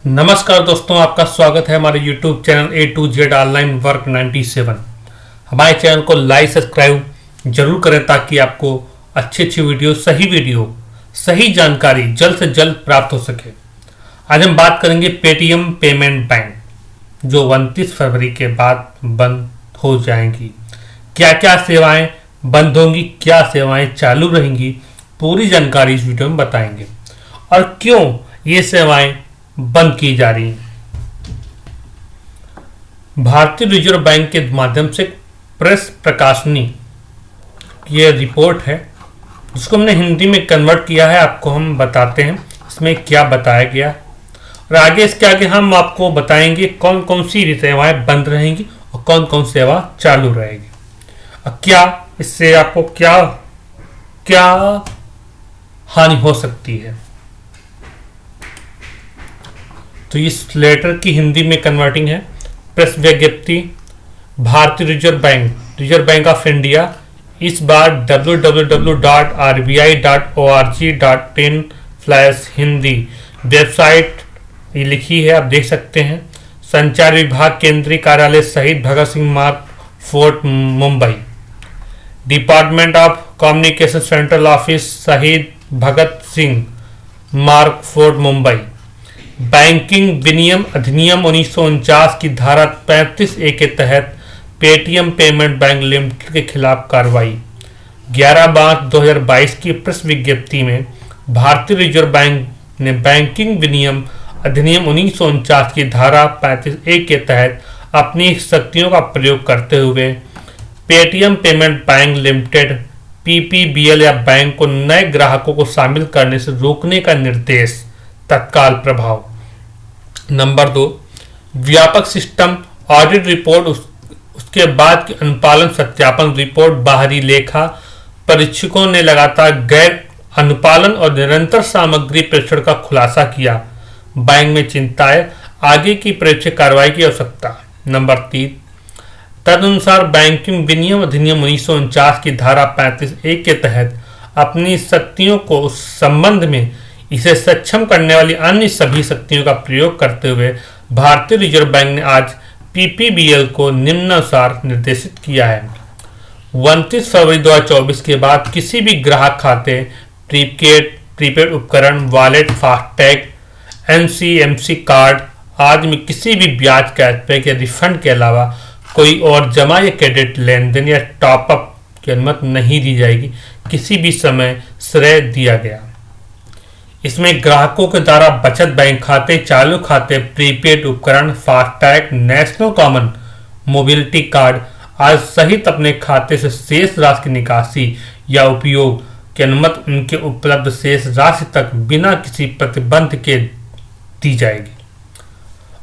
नमस्कार दोस्तों, आपका स्वागत है हमारे YouTube channel A to Z online work 97। हमारे चैनल को लाइक सब्सक्राइब जरूर करें ताकि आपको अच्छी वीडियो सही जानकारी जल्द से जल्द प्राप्त हो सके। आज हम बात करेंगे पेटीएम पेमेंट बैंक जो 29 फरवरी के बाद बंद हो जाएंगी। क्या क्या सेवाएं बंद होंगी, क्या सेवाएं चालू रहेंगी, पूरी जानकारी इस वीडियो में बताएंगे और क्यों ये सेवाएं बंद की जा रही हैं। भारतीय रिजर्व बैंक के माध्यम से प्रेस प्रकाशनी ये रिपोर्ट है जिसको हमने हिंदी में कन्वर्ट किया है। आपको हम बताते हैं इसमें क्या बताया गया और आगे इसके आगे हम आपको बताएंगे कौन कौन सी सेवाएं बंद रहेंगी और कौन कौन सेवा चालू रहेगी और क्या इससे आपको क्या क्या हानि हो सकती है। तो इस लेटर की हिंदी में कन्वर्टिंग है। प्रेस विज्ञप्ति, भारतीय रिजर्व बैंक ऑफ इंडिया इस बार www.rbi.org.in/hindi वेबसाइट ये लिखी है, आप देख सकते हैं। संचार विभाग केंद्रीय कार्यालय सहित भगत सिंह मार्ग, fort Mumbai. Department of communication central office शहीद भगत सिंह मार्ग, फोर्ट मुंबई। बैंकिंग विनियम अधिनियम 1949 की धारा 35A के तहत पेटीएम पेमेंट बैंक लिमिटेड के खिलाफ कार्रवाई। 11 मार्च 2022 की प्रेस विज्ञप्ति में भारतीय रिजर्व बैंक ने बैंकिंग विनियम अधिनियम 1949 की धारा 35A के तहत अपनी शक्तियों का प्रयोग करते हुए Paytm payment bank limited PPBL या बैंक को नए ग्राहकों को शामिल करने से रोकने का निर्देश तत्काल प्रभाव। नंबर 2, व्यापक सिस्टम ऑडिट रिपोर्ट, उसके बाद की अनुपालन सत्यापन रिपोर्ट। बाहरी लेखा परीक्षकों ने लगातार गैर अनुपालन और निरंतर सामग्री प्रेक्षण का खुलासा किया। बैंक में चिंताएं, आगे की प्रेक्षक कार्रवाई की आवश्यकता। नंबर 3, तदनुसार बैंकिंग विनियम अधिनियम 1949 की धारा 35A के तहत अपनी शक्तियों को उस संबंध में इसे सक्षम करने वाली अन्य सभी शक्तियों का प्रयोग करते हुए भारतीय रिजर्व बैंक ने आज PPBL को निम्नानुसार निर्देशित किया है। 29 फरवरी 2024 के बाद किसी भी ग्राहक खाते, प्रीपेड उपकरण, वॉलेट, फास्टैग, NCMC कार्ड आदि में किसी भी ब्याज, कैशबैक या रिफंड के अलावा कोई और जमा या क्रेडिट लेनदेन या टॉपअप की अनुमति नहीं दी जाएगी। किसी भी समय श्रेय दिया गया। इसमें ग्राहकों के द्वारा बचत बैंक खाते, चालू खाते, प्रीपेड उपकरण, FASTag, national common mobility card आदि सहित अपने खाते से शेष राशि की निकासी या उपयोग की अनुमति उनके उपलब्ध शेष राशि तक बिना किसी प्रतिबंध के दी जाएगी।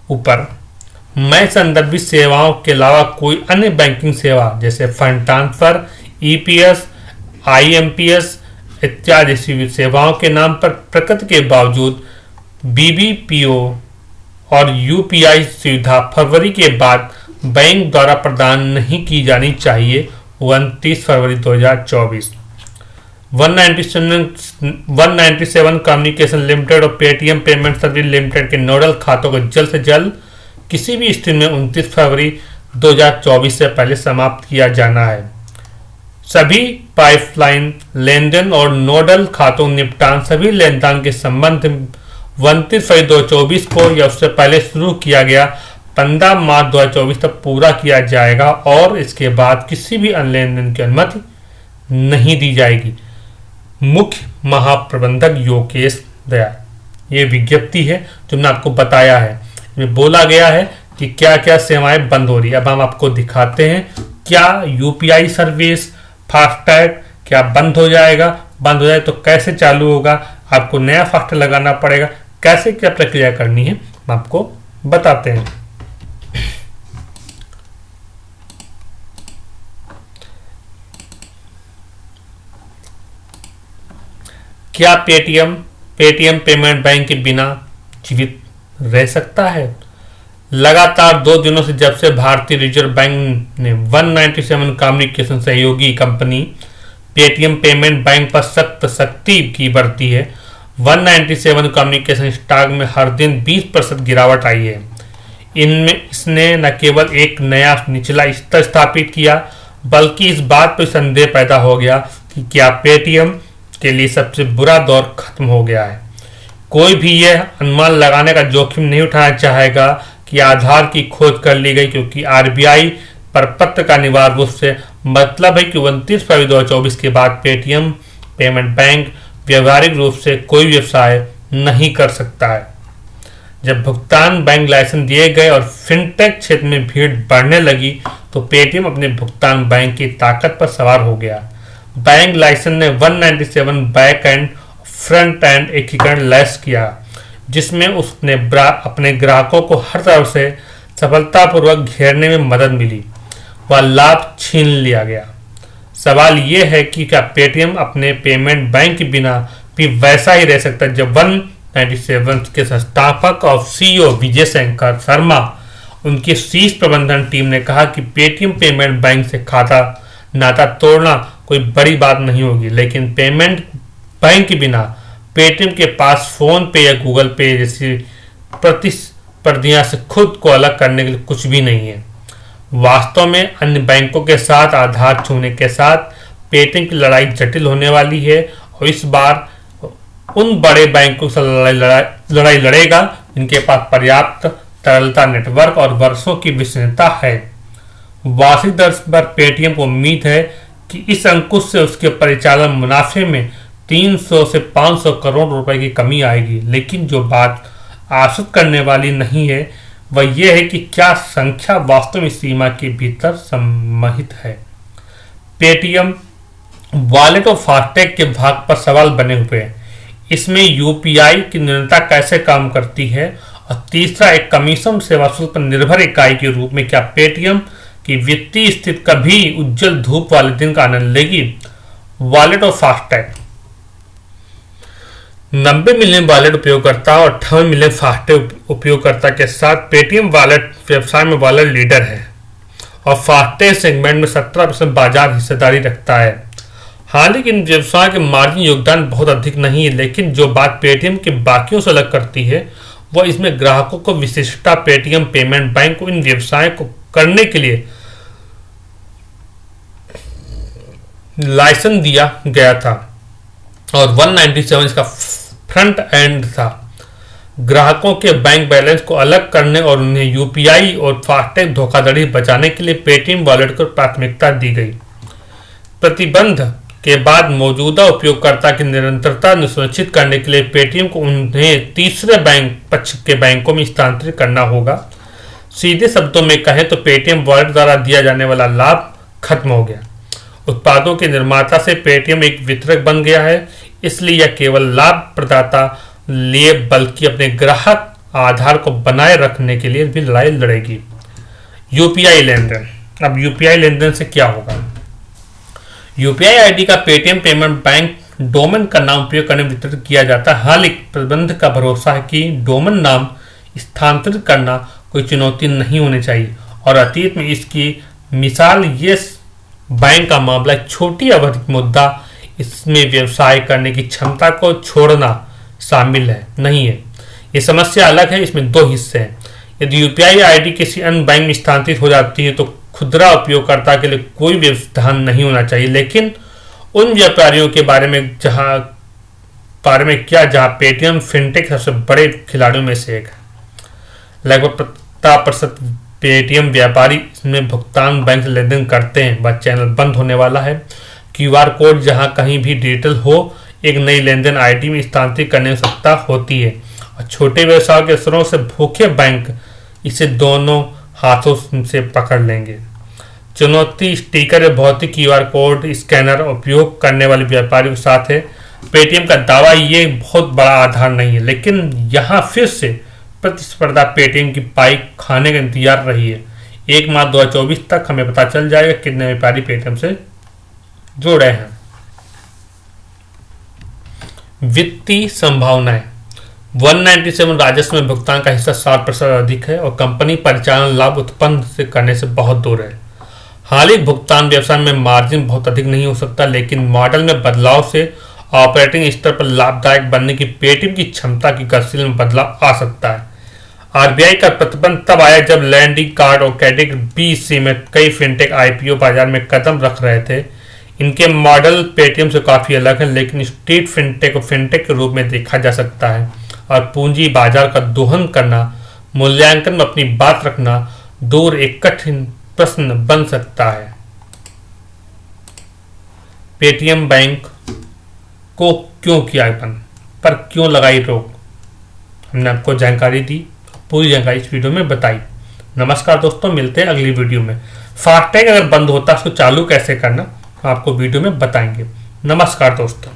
ऊपर मैं संदर्भित सेवाओं के अलावा कोई अन्य बैंकिंग सेवा जैसे फंड ट्रांसफर, EPS, IMPS इत्यादि सेवाओं के नाम पर प्रकृति के बावजूद BBPO और UPI सुविधा फरवरी के बाद बैंक द्वारा प्रदान नहीं की जानी चाहिए। 29 फरवरी 2024। 197 कम्युनिकेशन लिमिटेड और पेटीएम पेमेंट सर्विस लिमिटेड के नोडल खातों को जल्द से जल्द किसी भी स्थिति में 29 फरवरी 2024 से पहले समाप्त किया जाना है। सभी पाइपलाइन लेनदेन और नोडल खातों निपटान सभी लेनदेन के संबंध 29 फरवरी 2024 को या उससे पहले शुरू किया गया 15 मार्च 2024 तक पूरा किया जाएगा और इसके बाद किसी भी अन्य लेनदेन की अनुमति नहीं दी जाएगी। मुख्य महाप्रबंधक योगेश दयाल। ये विज्ञप्ति है जो मैंने आपको बताया है। इसमें बोला गया है कि क्या क्या सेवाएं बंद हो रही है। अब हम आपको दिखाते हैं क्या UPI सर्विस, फास्टैग क्या बंद हो जाएगा। बंद हो जाए तो कैसे चालू होगा, आपको नया फास्टैग लगाना पड़ेगा, कैसे क्या प्रक्रिया करनी है हम आपको बताते हैं। क्या पेटीएम पेमेंट बैंक के बिना जीवित रह सकता है? लगातार 2 दिनों से जब से भारतीय रिजर्व बैंक ने 197 कम्युनिकेशन सहयोगी कंपनी पेटीएम पेमेंट बैंक पर सख्त सख्ती की बरती है, 197 कम्युनिकेशन स्टॉक में हर दिन 20% गिरावट आई है। इनमें इसने न केवल एक नया निचला स्तर स्थापित किया, बल्कि इस बात पर संदेह पैदा हो गया कि क्या पेटीएम के लिए सबसे बुरा दौर खत्म हो गया है। कोई भी यह अनुमान लगाने का जोखिम नहीं उठाना चाहेगा कि आधार की खोज कर ली गई, क्योंकि आरबीआई पर पत्र का अनिवार्य रूप से मतलब है कि 29 फरवरी 2024 के बाद पेटीएम पेमेंट बैंक व्यवहारिक रूप से कोई व्यवसाय नहीं कर सकता है। जब भुगतान बैंक लाइसेंस दिए गए और फिनटेक क्षेत्र में भीड़ बढ़ने लगी तो पेटीएम अपने भुगतान बैंक की ताकत पर सवार हो गया। बैंक लाइसेंस ने 197 बैक एंड फ्रंट एंड एकीकरण लैस किया, जिसमें उसने अपने ग्राहकों को हर तरफ से सफलतापूर्वक घेरने में मदद मिली व लाभ छीन लिया गया। सवाल यह है कि क्या पेटीएम अपने पेमेंट बैंक के बिना भी वैसा ही रह सकता है। जब 197 के संस्थापक और सीईओ विजय शंकर शर्मा, उनकी शीर्ष प्रबंधन टीम ने कहा कि पेटीएम पेमेंट बैंक से खाता नाता तोड़ना कोई बड़ी बात नहीं होगी, लेकिन पेमेंट बैंक के बिना पेटीएम के पास फोन पे या गूगल पे जैसी प्रतिस्पर्धियों से खुद को अलग करने के लिए कुछ भी नहीं है। वास्तव में अन्य बैंकों के साथ आधार छूने के साथ पेटीएम की लड़ाई जटिल होने वाली है और इस बार उन बड़े बैंकों से लड़ाई लड़ेगा जिनके पास पर्याप्त तरलता, नेटवर्क और वर्षों की विश्वसनीयता है। वार्षिक दर पर पेटीएम को उम्मीद है कि इस अंकुश से उसके परिचालन मुनाफे में 300 से 500 करोड़ रुपए की कमी आएगी, लेकिन जो बात आश्चर्य करने वाली नहीं है वह यह है कि क्या संख्या वास्तव में सीमा के भीतर सम्मिलित है। पेटीएम वॉलेट और फास्टैग के भाग पर सवाल बने हुए हैं। इसमें यूपीआई की निरंतरता कैसे काम करती है, और तीसरा, एक कमीशन सेवा शुल्क पर निर्भर इकाई के रूप में क्या पेटीएम की वित्तीय स्थिति कभी उज्जवल धूप वाले दिन का आनंद लेगी। वॉलेट और फास्टैग 90 मिलियन वॉलेट उपयोगकर्ता और 58 मिलियन फास्टैग उपयोगकर्ता के साथ पेटीएम वॉलेट व्यवसाय में वॉलेट लीडर है और फास्टैग सेगमेंट में 17% बाजार हिस्सेदारी रखता है। हालांकि इन व्यवसाय के मार्जिन योगदान बहुत अधिक नहीं है, लेकिन जो बात पेटीएम के बाकियों से अलग करती है वह इसमें ग्राहकों को विशिष्टता। पेटीएम पेमेंट बैंक को इन व्यवसाय को करने के लिए लाइसेंस दिया गया था और 197 इसका फ्रंट एंड था। ग्राहकों के बैंक बैलेंस को अलग करने और उन्हें यूपीआई और फास्टैग धोखाधड़ी बचाने के लिए पेटीएम वॉलेट को प्राथमिकता दी गई। प्रतिबंध के बाद मौजूदा उपयोगकर्ता की निरंतरता सुनिश्चित करने के लिए पेटीएम को उन्हें तीसरे बैंक पक्ष के बैंकों में स्थानांतरित करना होगा। सीधे शब्दों में कहें तो पेटीएम वॉलेट द्वारा दिया जाने वाला लाभ खत्म हो गया। उत्पादों के निर्माता से पेटीएम एक वितरक बन गया है, इसलिए यह केवल लाभ प्रदाता लिए बल्कि अपने ग्राहक आधार को बनाए रखने के लिए भी लड़ाई लड़ेगी। यूपीआई लेनदेन। अब यूपीआई लेनदेन से क्या होगा। यूपीआई आईडी का पेटीएम पेमेंट बैंक डोमेन का नाम उपयोग करने वितरित किया जाता है। हालांकि प्रबंध का भरोसा है कि डोमेन नाम स्थानांतरित करना कोई चुनौती नहीं होनी चाहिए और अतीत में इसकी मिसाल ये बैंक का मामला एक छोटी अवधि मुद्दा, इसमें व्यवसाय करने की क्षमता को छोड़ना शामिल है नहीं है। ये समस्या अलग है, इसमें दो हिस्से हैं। यदि यूपीआई आईडी किसी अन्य बैंक में स्थानांतरित हो जाती है तो खुदरा उपयोगकर्ता के लिए कोई व्यवधान नहीं होना चाहिए, लेकिन उन व्यापारियों के बारे में जहां पेटीएम फिनटेक सबसे बड़े खिलाड़ियों में से एक है। लगभग 50% पेटीएम व्यापारी इसमें भुगतान बैंक से लेनदेन करते हैं। वह चैनल बंद होने वाला है। क्यूआर कोड जहां कहीं भी डिजिटल हो, एक नई लेनदेन आईडी में स्थानांतरित करने की आवश्यकता होती है और छोटे व्यवसाय के स्तरों से भूखे बैंक इसे दोनों हाथों से पकड़ लेंगे। चुनौती स्टिकर या भौतिक क्यूआर कोड स्कैनर उपयोग करने वाले व्यापारियों के साथ है। पेटीएम का दावा ये बहुत बड़ा आधार नहीं है, लेकिन यहाँ फिर से प्रतिस्पर्धा पेटीएम की पाई खाने का इंतजार रही है। 1 मार्च 2024 तक हमें पता चल जाएगा कितने व्यापारी पेटीएम से जुड़े हैं। वित्तीय संभावनाएं। 197 राजस्व में भुगतान का हिस्सा 60% अधिक है और कंपनी परिचालन लाभ उत्पन्न करने से बहुत दूर है। हाल ही भुगतान व्यवसाय में मार्जिन बहुत अधिक नहीं हो सकता, लेकिन मॉडल में बदलाव से ऑपरेटिंग स्तर पर लाभदायक बनने की पेटीएम की क्षमता की गतिशील में बदलाव आ सकता है। आरबीआई का प्रतिबंध तब आया जब लैंडिंग कार्ड और कैटेगरी बी सी में कई फिनटेक आईपीओ बाजार में कदम रख रहे थे। इनके मॉडल पेटीएम से काफ़ी अलग है, लेकिन स्ट्रीट फिनटेक और फिनटेक के रूप में देखा जा सकता है और पूंजी बाजार का दोहन करना, मूल्यांकन में अपनी बात रखना दूर एक कठिन प्रश्न बन सकता है। पेटीएम बैंक को क्यों किया बंद, पर क्यों लगाई रोक, हमने आपको जानकारी दी, पूरी जानकारी इस वीडियो में बताई। नमस्कार दोस्तों, मिलते हैं अगली वीडियो में। फास्टैग अगर बंद होता है उसको चालू कैसे करना आपको वीडियो में बताएंगे। नमस्कार दोस्तों।